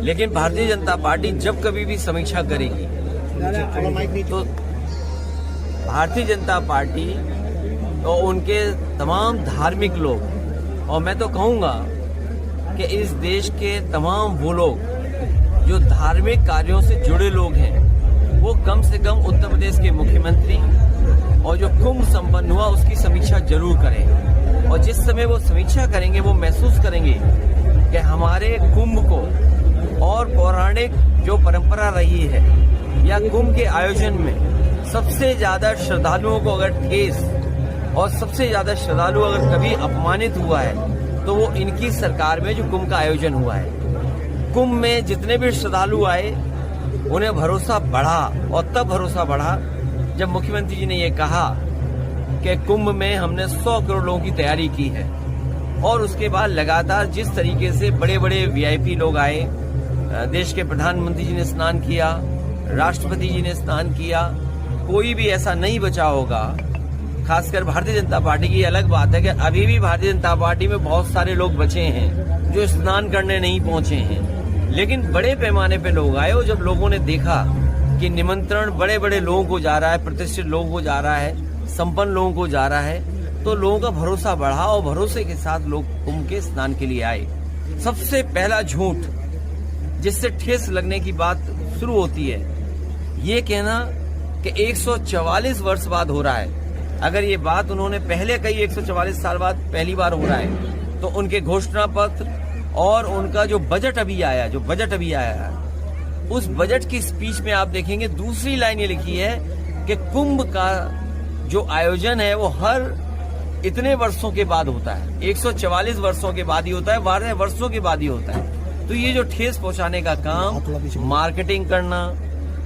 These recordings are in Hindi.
लेकिन भारतीय जनता पार्टी जब कभी भी समीक्षा करेगी तो भारतीय जनता पार्टी और उनके तमाम धार्मिक लोग, और मैं तो कहूंगा कि इस देश के तमाम वो लोग जो धार्मिक कार्यों से जुड़े लोग हैं, वो कम से कम उत्तर प्रदेश के मुख्यमंत्री और जो कुंभ संपन्न हुआ उसकी समीक्षा जरूर करें। और जिस समय वो समीक्षा करेंगे वो महसूस करेंगे कि हमारे कुंभ को और पौराणिक जो परंपरा रही है या कुंभ के आयोजन में सबसे ज्यादा श्रद्धालुओं को अगर ठेस और सबसे ज्यादा श्रद्धालु अगर कभी अपमानित हुआ है तो वो इनकी सरकार में जो कुंभ का आयोजन हुआ है। कुंभ में जितने भी श्रद्धालु आए उन्हें भरोसा बढ़ा, और तब भरोसा बढ़ा जब मुख्यमंत्री जी ने ये कहा कि कुंभ में हमने 100 करोड़ लोगों की तैयारी की है। और उसके बाद लगातार जिस तरीके से बड़े बड़े वीआईपी लोग आए, देश के प्रधानमंत्री जी ने स्नान किया, राष्ट्रपति जी ने स्नान किया, कोई भी ऐसा नहीं बचा होगा। खासकर भारतीय जनता पार्टी की अलग बात है कि अभी भी भारतीय जनता पार्टी में बहुत सारे लोग बचे हैं जो स्नान करने नहीं पहुंचे हैं, लेकिन बड़े पैमाने पे लोग आए। और जब लोगों ने देखा कि निमंत्रण बड़े बड़े लोगों को जा रहा है, प्रतिष्ठित लोगों को जा रहा है, संपन्न लोगों को जा रहा है, तो लोगों का भरोसा बढ़ा और भरोसे के साथ लोग कुंभ के स्नान के लिए आए। सबसे पहला झूठ जिससे ठेस लगने की बात शुरू होती है, ये कहना कि 144 वर्ष बाद हो रहा है। अगर ये बात उन्होंने पहले कही 144 साल बाद पहली बार हो रहा है, तो उनके घोषणा पत्र और उनका जो बजट अभी आया है, उस बजट की स्पीच में आप देखेंगे दूसरी लाइन ये लिखी है कि कुंभ का जो आयोजन है वो हर इतने वर्षों के बाद होता है, 144 वर्षों के बाद ही होता है, 12 वर्षों के बाद ही होता है। तो ये जो ठेस पहुंचाने का काम, मार्केटिंग करना,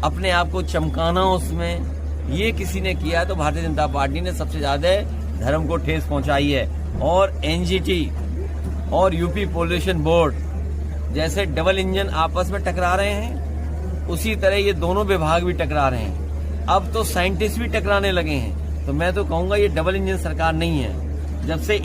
अपने आप को चमकाना उसमें, ये किसी ने किया तो भारतीय जनता पार्टी ने सबसे ज्यादा धर्म को ठेस पहुंचाई है। और एनजीटी और यूपी पॉल्यूशन बोर्ड जैसे डबल इंजन आपस में टकरा रहे हैं, उसी तरह ये दोनों विभाग भी टकरा रहे हैं। अब तो साइंटिस्ट भी टकराने लगे हैं। तो मैं तो कहूंगा ये डबल इंजन सरकार नहीं है। जब से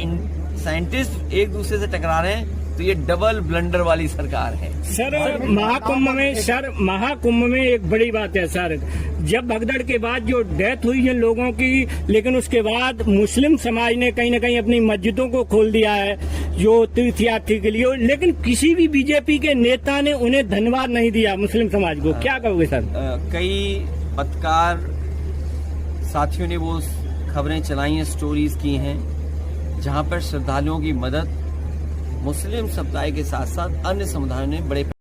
साइंटिस्ट एक दूसरे से टकरा रहे हैं तो ये डबल ब्लंडर वाली सरकार है। सर महाकुंभ में एक बड़ी बात है सर, जब भगदड़ के बाद जो डेथ हुई है लोगों की, लेकिन उसके बाद मुस्लिम समाज ने कहीं न कहीं अपनी मस्जिदों को खोल दिया है जो तीर्थयात्री के लिए, लेकिन किसी भी बीजेपी के नेता ने उन्हें धन्यवाद नहीं दिया मुस्लिम समाज को। क्या कहोगे सर? कई पत्रकार साथियों ने वो खबरें चलाई हैं, स्टोरीज की हैं, जहां पर श्रद्धालुओं की मदद मुस्लिम समुदाय के साथ साथ अन्य समुदायों ने बड़े